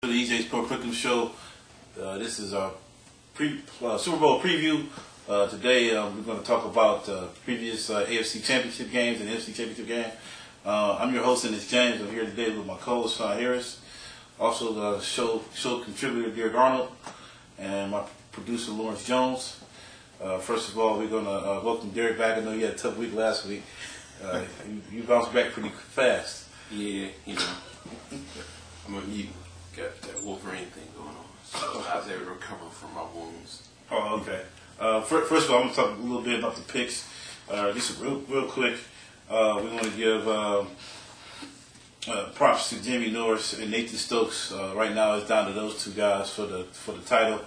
The EJ Sport Pick'em Show. This is our Super Bowl preview. Today we're going to talk about previous AFC Championship games and NFC Championship game. I'm your host, and it's James. I'm here today with my co-host, Sean Harris. Also the show contributor, Derek Arnold, and my producer, Lawrence Jones. First of all, we're going to welcome Derek back. I know you had a tough week last week. You bounced back pretty fast. Yeah, you know. You got that Wolverine thing going on. So I was able to recover from my wounds. Oh, okay. First of all, I'm going to talk a little bit about the picks. Just real quick. We want to give props to Jamie Norris and Nathan Stokes. Right now, it's down to those two guys for the title.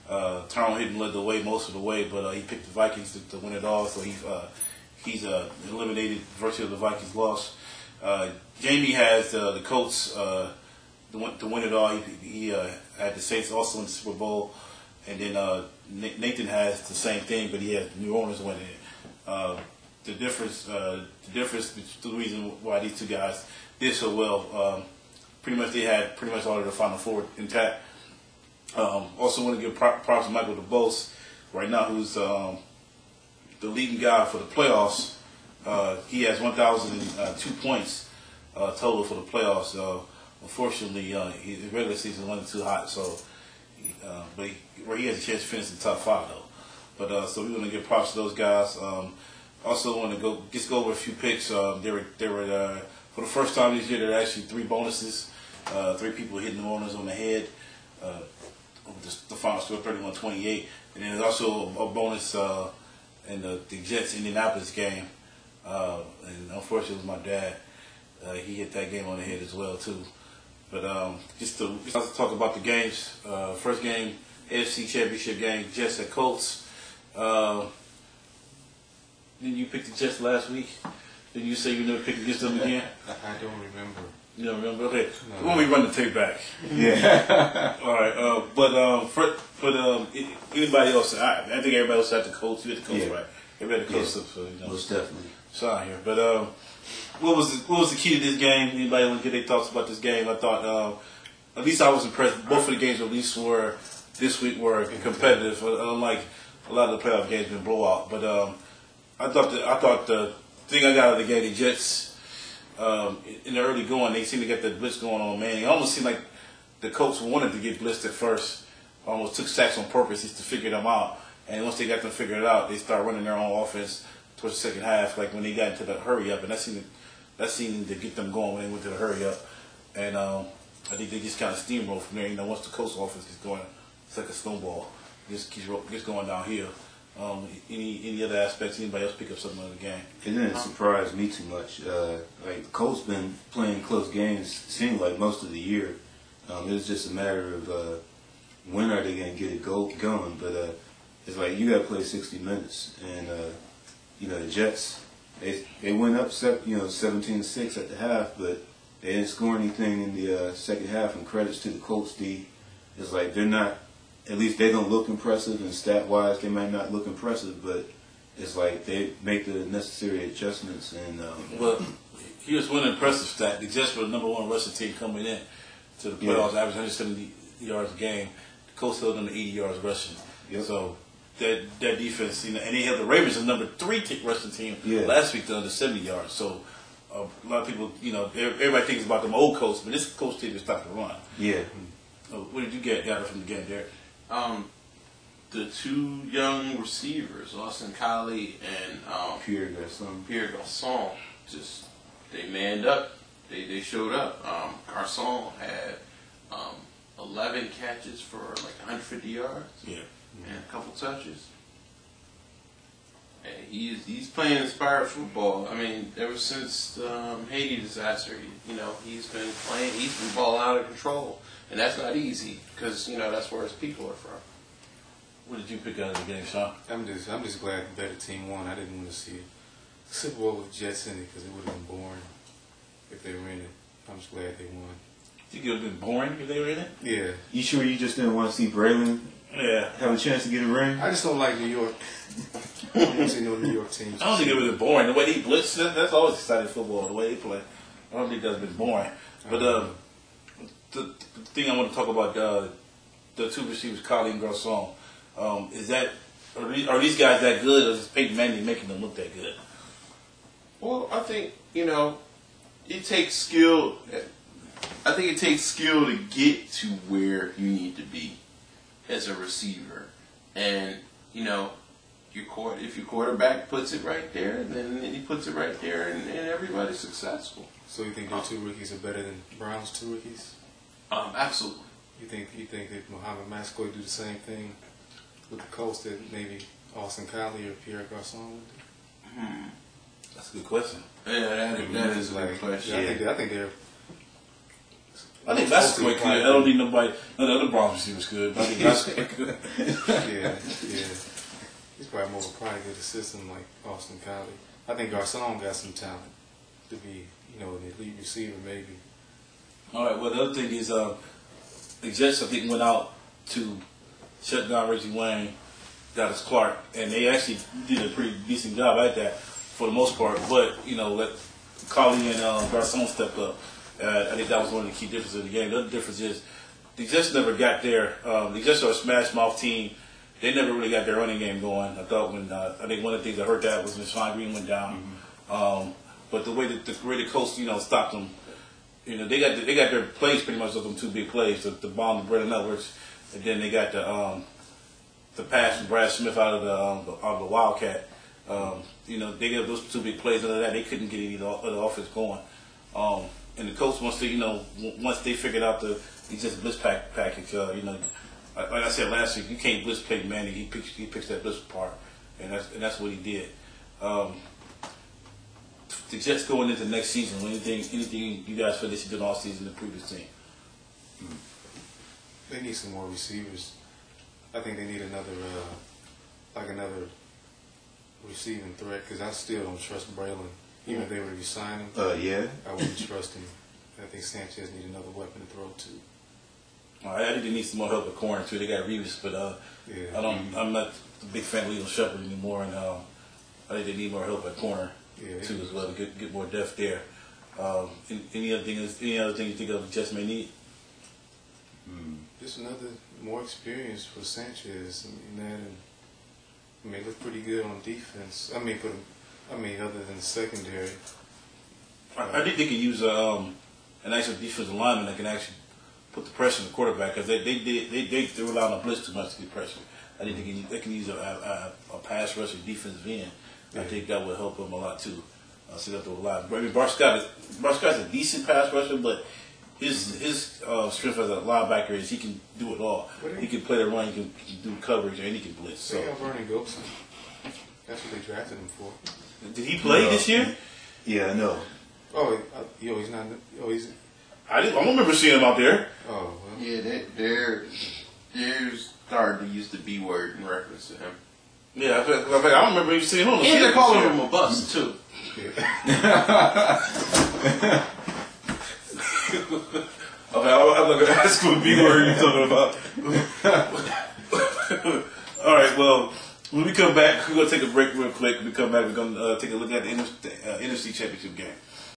Tyrone Hitton led the way most of the way, but he picked the Vikings to win it all. So he's eliminated virtually the Vikings' loss. Jamie has the Colts to win it all. He had the Saints also in the Super Bowl, and then Nathan has the same thing, but he has New Orleans winning it. The difference, the reason why these two guys did so well, pretty much they had pretty much all of their Final Four intact. Also want to give props to Michael DeBose right now, who's the leading guy for the playoffs. He has 1,002 points total for the playoffs. Unfortunately, his regular season wasn't too hot, so but he has a chance to finish in the top 5 though. But so we want to give props to those guys. Also want to go over a few picks. They were for the first time this year. There are actually 3 bonuses. 3 people hitting New Orleans on the head. The final score 31-28, and then there's also a bonus in the Jets Indianapolis game. And unfortunately, it was my dad. He hit that game on the head as well too. But just to talk about the games. First game, AFC Championship game, Jets at Colts. Didn't you pick the Jets last week? Did you say you never picked against them again? I don't remember. You don't remember? Okay. No. When we run the tape back. Yeah. All right. But anybody else? I think everybody else had the Colts. You had the Colts, right? Everybody had the Colts. So, most definitely. Sean here. But what was the key to this game? Anybody want to get their thoughts about this game? I thought at least I was impressed. Both of the games at least this week were competitive. Unlike a lot of the playoff games been blowout. But I thought the thing I got out of the game, the Jets. In the early going, they seemed to get the blitz going on, man. It almost seemed like the Colts wanted to get blitzed at first. Almost took sacks on purpose just to figure them out. And once they got them figured out, they started running their own offense towards the second half, like when they got into the hurry up. And that seemed to get them going when they went to the hurry up. And I think they just kind of steamrolled from there. You know, once the Colts offense gets going, it's like a snowball. It just keeps going downhill. Any other aspects? Anybody else pick up something out of the game? It didn't surprise me too much. Like the Colts been playing close games, seemed like most of the year. It was just a matter of when are they going to get it going. But it's like you got to play 60 minutes, and the Jets they went up 17-6 at the half, but they didn't score anything in the second half. And credits to the Colts D. It's like they're not. At least they don't look impressive, and stat-wise, they might not look impressive, but it's like they make the necessary adjustments. And well, here's one impressive stat: the Jets were the #1 rushing team coming in to the playoffs, average 170 yards a game. The Colts held them to 80 yards rushing. Yep. So that defense, and they held the Ravens the #3 rushing team last week to under 70 yards. So a lot of people, everybody thinks about them old Colts, but this Colts team is stopped to run. Yeah. What did you get out from the game, Derek? The 2 young receivers, Austin Collie and Pierre Garçon, just they manned up. They showed up. Garçon had 11 catches for like 150 yards. Yeah. And a couple touches. And he's playing inspired football. I mean, ever since the Haiti disaster, he's been playing. He's been balling out of control. And that's not easy because that's where his people are from. What did you pick out of the game, Sean? I'm just glad the better team won. I didn't want to see the Super Bowl with Jets in it because it would have been boring if they were in it. I'm just glad they won. You think it would have been boring if they were in it? Yeah. You sure you just didn't want to see Braylon have a chance to get a ring? I just don't like New York. I don't want to see no New York teams. I don't think it would have been boring. The way they blitzed, that's always exciting football, the way they play. I don't think that's been boring. But the thing I want to talk about the two receivers, Collie and Garcon. Are these guys that good, or is Peyton Manning making them look that good? Well, I think it takes skill. I think it takes skill to get to where you need to be as a receiver, and if your quarterback puts it right there, then he puts it right there, and everybody's successful. So you think your two rookies are better than Brown's two rookies? Absolutely. You think that Mohamed Mascoy do the same thing with the Colts that maybe Austin Collie or Pierre Garcon would do? That's a good question. Yeah, that is a good question. Yeah, I think they're. I think Mascoy could. I don't need nobody. None of the other Browns receivers could. But I think Mascoy could. Yeah. He's probably more of a product of the system like Austin Collie. I think Garcon got some talent to be, an elite receiver maybe. All right. Well, the other thing is, the Jets I think went out to shut down Reggie Wayne, got us Clark, and they actually did a pretty decent job at that for the most part. But let Collie and Garcon step up. I think that was one of the key differences of the game. The other difference is the Jets never got there. The Jets are a smash mouth team. They never really got their running game going. I thought I think one of the things that hurt that was when Sean Green went down. But the way the coach stopped them, they got their plays pretty much of them two big plays, the bomb to Brendan Edwards, and then they got the pass from Brad Smith out of the Wildcat. They got those two big plays. Other than that, they couldn't get any of the offense going. And the coach once they figured out the just blitz package, like I said last week, you can't blitz play Manning. He picks that blitz apart, and that's what he did. The Jets going into next season, anything you guys feel they should do all season the previous team? They need some more receivers. I think they need another receiving threat because I still don't trust Braylon. Even if they were to resign him, I wouldn't trust him. I think Sanchez need another weapon to throw to. I think they need some more help at corner too. They got Reeves, but I'm not a big fan of Leo Shepard anymore, and I think they need more help at corner too as well to get more depth there. Any other thing you think of the Jets may need? Just more experience for Sanchez. It looked pretty good on defense. Other than the secondary. I think they could use an actual defensive lineman that can actually put the pressure on the quarterback because they rely on the blitz too much to get pressure. I think they can use a pass rusher defensive end. I think that would help them a lot too. So they have to rely. Bart Scott's a decent pass rusher, but his strength as a linebacker is he can do it all. He can play the run, he can do coverage, and he can blitz. They got Vernon Gilson. That's what they drafted him for. Did he play this year? Yeah, no. He's not. I don't remember seeing him out there. Oh, well. Yeah, they're starting to use the B word in reference to him. Yeah, I don't remember even seeing him on the field. And they're calling him a bust too. I'm not going to ask what B word you're talking about. All right, well, when we come back, we're going to take a break real quick. When we come back, we're going to take a look at the NFC Championship game.